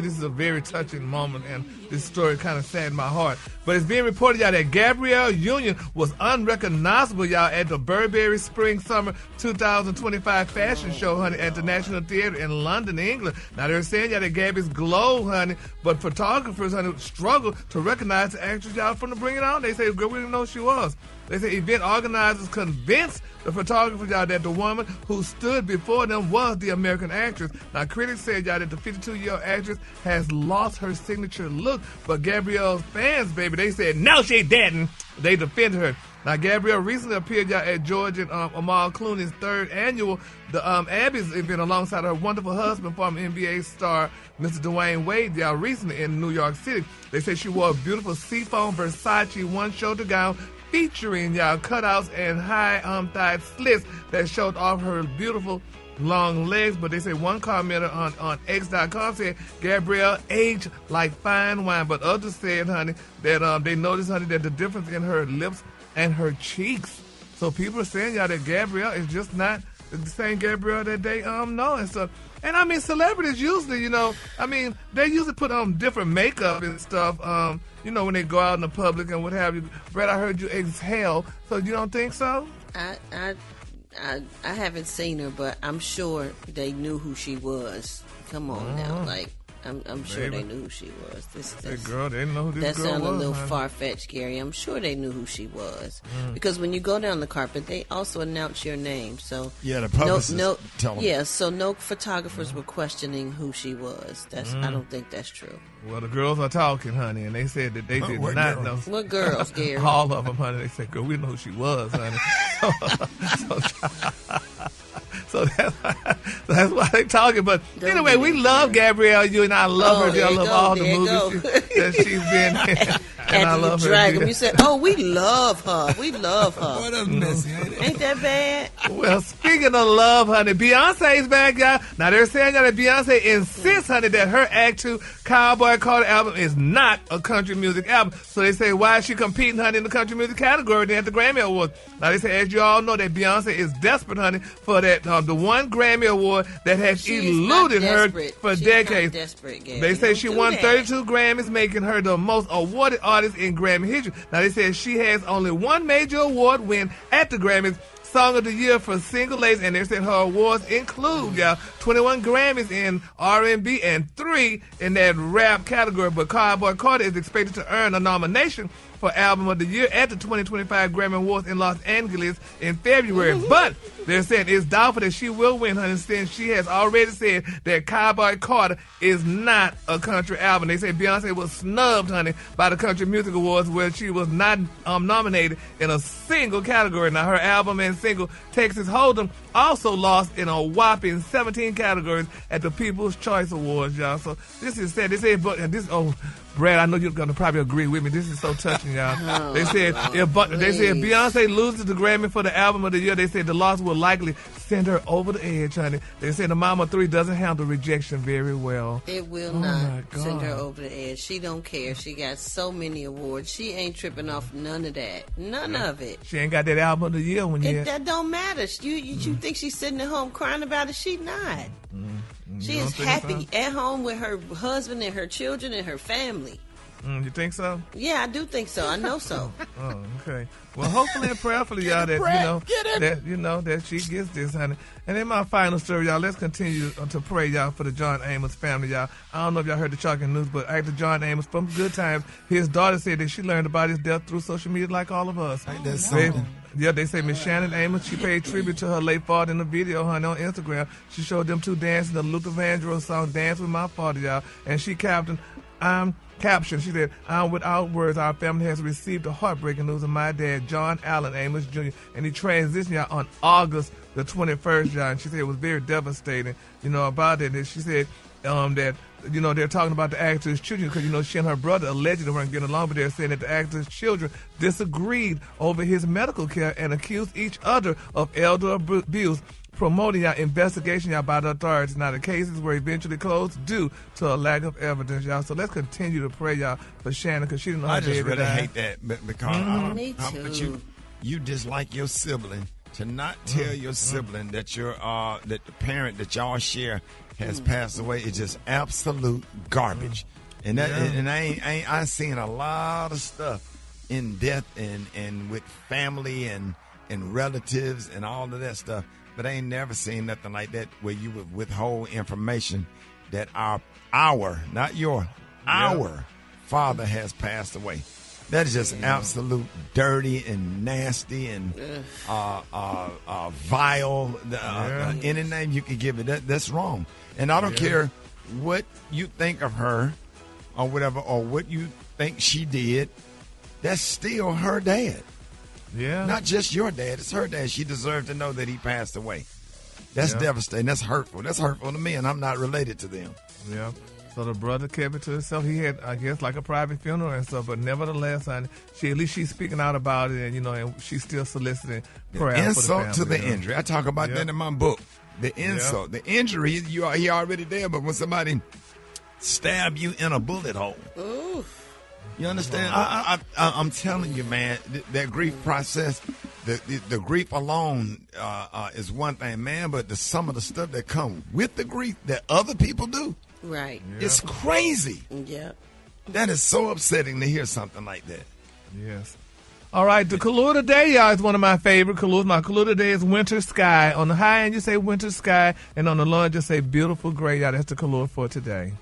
This is a very touching moment, and this story kind of saddened my heart. But it's being reported, y'all, that Gabrielle Union was unrecognizable, y'all, at the Burberry Spring-Summer 2025 fashion show, honey, at the National Theatre in London, England. Now, they're saying, y'all, that Gabby's glow, honey, but photographers, honey, struggle to recognize the actress, y'all, from the Bring It On. They say, girl, we didn't know who she was. They say event organizers convinced the photographers, y'all, that the woman who stood before them was the American actress. Now, critics said, y'all, that the 52-year-old actress has lost her signature look, but Gabrielle's fans, baby, they said, no, she didn't. They defended her. Now, Gabrielle recently appeared, y'all, at George and Amal Clooney's third annual the Abby's event alongside her wonderful husband, former NBA star Mr. Dwayne Wade, y'all, recently in New York City. They said she wore a beautiful seafoam Versace one-shoulder gown featuring, y'all, cutouts and high-thigh slits that showed off her beautiful long legs. But they say one commenter on X.com said Gabrielle aged like fine wine, but others said, honey, that they noticed, honey, that the difference in her lips and her cheeks. So people are saying, y'all, that Gabrielle is just not the same Gabrielle that they know. And so, and I mean, celebrities usually, you know, I mean, they usually put on different makeup and stuff, you know, when they go out in the public and what have you. Brett, I heard you exhale, so you don't think so? I haven't seen her, but I'm sure they knew who she was. Come on now, like, I'm sure they knew who she was. That girl, they didn't know who this girl was. That sounded a little far-fetched, Gary. I'm sure they knew who she was. Because when you go down the carpet, they also announce your name. So yeah, the publicist tell them. Yeah, so no photographers were questioning who she was. I don't think that's true. Well, the girls are talking, honey, and they said that they did not know. What girls, Gary? All of them, honey. They said, girl, we know who she was, honey. So that's why they talking. But anyway, we love Gabrielle Union. I love her. I love all the movies that she's been in. And I love her. You said, oh, we love her. We love her. What a messy, ain't that bad? Well, speaking of love, honey, Beyonce's back, y'all. Now, they're saying that Beyonce insists, honey, that her Act 2 Cowboy Carter album is not a country music album. So they say, why is she competing, honey, in the country music category at the Grammy Awards? Now, they say, as you all know, that Beyonce is desperate, honey, for that the one Grammy Award that has eluded her for decades. They say she won 32 Grammys, making her the most awarded artist in Grammy history. Now, they say she has only one major award win at the Grammys, Song of the Year for Single Ladies, and they said her awards include, y'all, 21 Grammys in R&B and 3 in that rap category. But Cowboy Carter is expected to earn a nomination for Album of the Year at the 2025 Grammy Awards in Los Angeles in February. But they're saying it's doubtful that she will win, honey, since she has already said that Cowboy Carter is not a country album. They say Beyonce was snubbed, honey, by the Country Music Awards, where she was not nominated in a single category. Now, her album and single Texas Hold'em also lost in a whopping 17 categories at the People's Choice Awards, y'all. So this is sad. They say, but Brad, I know you're going to probably agree with me. This is so touching, y'all. They said if Beyonce loses the Grammy for the Album of the Year, they said the loss will likely send her over the edge, honey. They said the Mama 3 doesn't handle rejection very well. It will not send her over the edge. She don't care. She got so many awards. She ain't tripping off none of that. None of it. She ain't got that Album of the Year one yet. That don't matter. You think she's sitting at home crying about it? She not. She is happy at home with her husband and her children and her family. You think so? Yeah, I do think so. I know so. Oh, okay. Well, hopefully and prayerfully, y'all, that she gets this, honey. And in my final story, y'all, let's continue to pray, y'all, for the John Amos family, y'all. I don't know if y'all heard the shocking news, but actor John Amos, from Good Times, his daughter said that she learned about his death through social media like all of us. They say Miss Shannon Amos, she paid tribute to her late father in the video, honey, on Instagram. She showed them two dancing the Luther Vandross song, Dance With My Father, y'all. And she captioned, she said, without words, our family has received the heartbreaking news of my dad, John Allen Amos Jr., and he transitioned, y'all, on August the 21st, y'all. And she said it was very devastating, about it. And she said that, they're talking about the actor's children because, she and her brother allegedly weren't getting along, but they're saying that the actor's children disagreed over his medical care and accused each other of elder abuse, promoting our investigation, y'all, by the authorities. Now, the cases were eventually closed due to a lack of evidence, y'all. So let's continue to pray, y'all, for Shannon, because she didn't know how to I just really hate that because Me too. but you dislike your sibling To not tell your sibling that that the parent that y'all share has passed away is just absolute garbage. And that and I seen a lot of stuff in death and with family and relatives and all of that stuff. But I ain't never seen nothing like that where you would withhold information that our not your, our father has passed away. That is just absolute dirty and nasty and vile. Any name you can give it, that's wrong. And I don't care what you think of her or whatever, or what you think she did. That's still her dad. Yeah. Not just your dad. It's her dad. She deserved to know that he passed away. That's devastating. That's hurtful. That's hurtful to me, and I'm not related to them. Yeah. So the brother kept it to himself. He had, I guess, like a private funeral and stuff. But nevertheless, at least she's speaking out about it, and and she's still soliciting prayers. Insult for the family, to the injury. I talk about that in my book. The insult, the injury. He already there, but when somebody stab you in a bullet hole, you understand? I'm telling you, man, that grief process, the grief alone is one thing, man. But some of the stuff that come with the grief that other people do. Right. Yeah. It's crazy. Yeah. That is so upsetting to hear something like that. Yes. All right, the color today, y'all, is one of my favorite colors. My color today is winter sky. On the high end, you say winter sky, and on the low end, just say beautiful gray. Y'all, that's the color for today.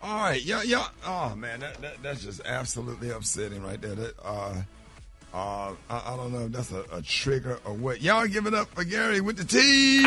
All right, yeah. Oh man, that's just absolutely upsetting right there. I don't know if that's a trigger or what. Y'all give it up for Gary with the T.